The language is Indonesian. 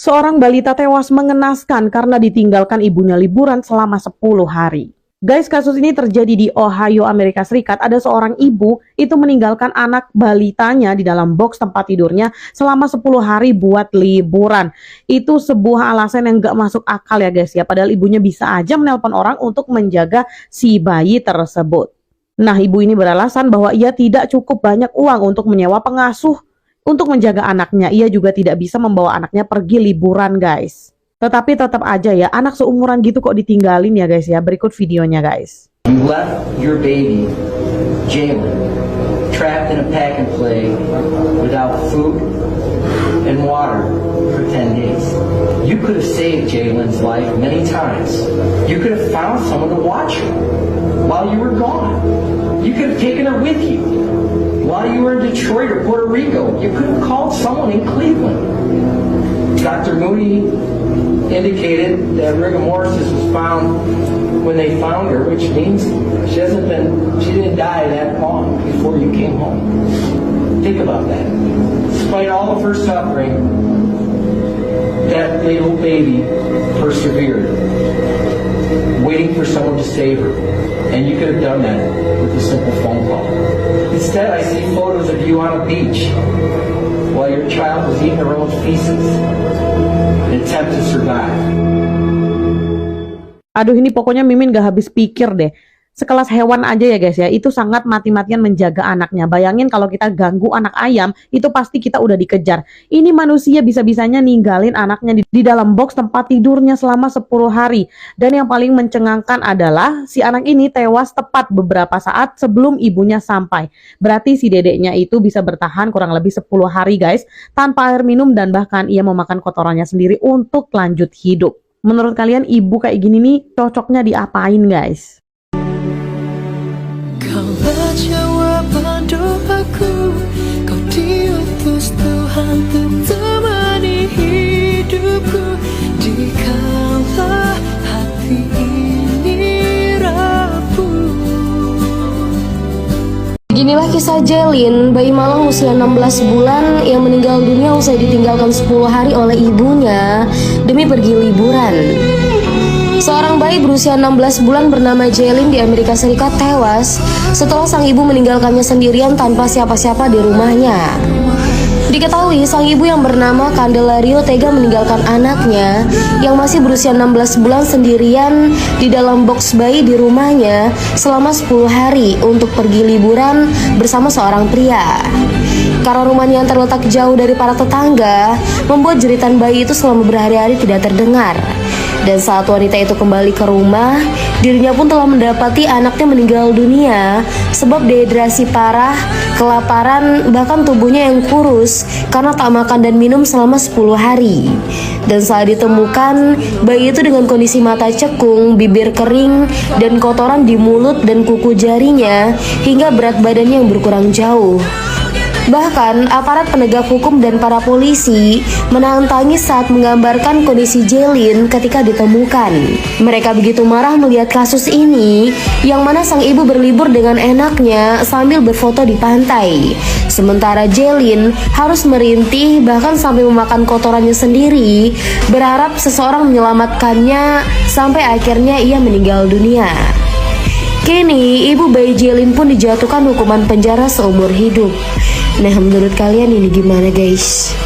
Seorang balita tewas mengenaskan karena ditinggalkan ibunya liburan selama 10 hari. Guys, kasus ini terjadi di Ohio, Amerika Serikat. Ada seorang ibu itu meninggalkan anak balitanya di dalam box tempat tidurnya selama 10 hari buat liburan. Itu sebuah alasan yang gak masuk akal ya guys ya. Padahal ibunya bisa aja menelpon orang untuk menjaga si bayi tersebut. Nah, ibu ini beralasan bahwa ia tidak cukup banyak uang untuk menyewa pengasuh untuk menjaga anaknya. Ia juga tidak bisa membawa anaknya pergi liburan guys. Tetapi tetap aja ya, anak seumuran gitu kok ditinggalin ya guys ya. Berikut videonya guys. You left your baby, Jalen, trapped in a pack and play without food and water for 10 days. You could have saved Jalen's life many times. You could have found someone to watch her while you were gone. You could have taken her with you while you were in Detroit or Puerto Rico. You could have called someone in Cleveland. Dr. Moody indicated that rigor mortis was found when they found her, which means she didn't die that long before you came home. Think about that. Despite all of her suffering, that little baby persevered, waiting for someone to save her. And you could have done that with a simple phone call. Instead, I see photos of you on a beach while your child was eating her own feces in an attempt to survive. Aduh, ini pokoknya Mimin gak habis pikir deh. Sekelas hewan aja ya guys ya, itu sangat mati-matian menjaga anaknya. Bayangin kalau kita ganggu anak ayam, itu pasti kita udah dikejar. Ini manusia bisa-bisanya ninggalin anaknya di dalam box tempat tidurnya selama 10 hari. Dan yang paling mencengangkan adalah si anak ini tewas tepat beberapa saat sebelum ibunya sampai. Berarti si dedeknya itu bisa bertahan kurang lebih 10 hari guys, tanpa air minum dan bahkan ia memakan kotorannya sendiri untuk lanjut hidup. Menurut kalian ibu kayak gini nih cocoknya diapain guys? Kau jawab doaku, kau diutus Tuhan untuk temani hidupku dikala hati ini rapuh. Beginilah kisah Jelin, bayi malang usia 16 bulan yang meninggal dunia usai ditinggalkan 10 hari oleh ibunya demi pergi liburan. Seorang bayi berusia 16 bulan bernama Jelin di Amerika Serikat tewas setelah sang ibu meninggalkannya sendirian tanpa siapa-siapa di rumahnya. Diketahui sang ibu yang bernama Candelario tega meninggalkan anaknya yang masih berusia 16 bulan sendirian di dalam box bayi di rumahnya selama 10 hari untuk pergi liburan bersama seorang pria. Karena rumahnya yang terletak jauh dari para tetangga, membuat jeritan bayi itu selama berhari-hari tidak terdengar. Dan saat wanita itu kembali ke rumah, dirinya pun telah mendapati anaknya meninggal dunia sebab dehidrasi parah, kelaparan, bahkan tubuhnya yang kurus karena tak makan dan minum selama 10 hari. Dan saat ditemukan, bayi itu dengan kondisi mata cekung, bibir kering, dan kotoran di mulut dan kuku jarinya hingga berat badannya yang berkurang jauh. Bahkan aparat penegak hukum dan para polisi menahan tangis saat menggambarkan kondisi Jelin ketika ditemukan. Mereka begitu marah melihat kasus ini, yang mana sang ibu berlibur dengan enaknya sambil berfoto di pantai. Sementara Jelin harus merintih bahkan sampai memakan kotorannya sendiri, berharap seseorang menyelamatkannya sampai akhirnya ia meninggal dunia. Kini ibu bayi Jelin pun dijatuhkan hukuman penjara seumur hidup. Nah, menurut kalian ini gimana guys?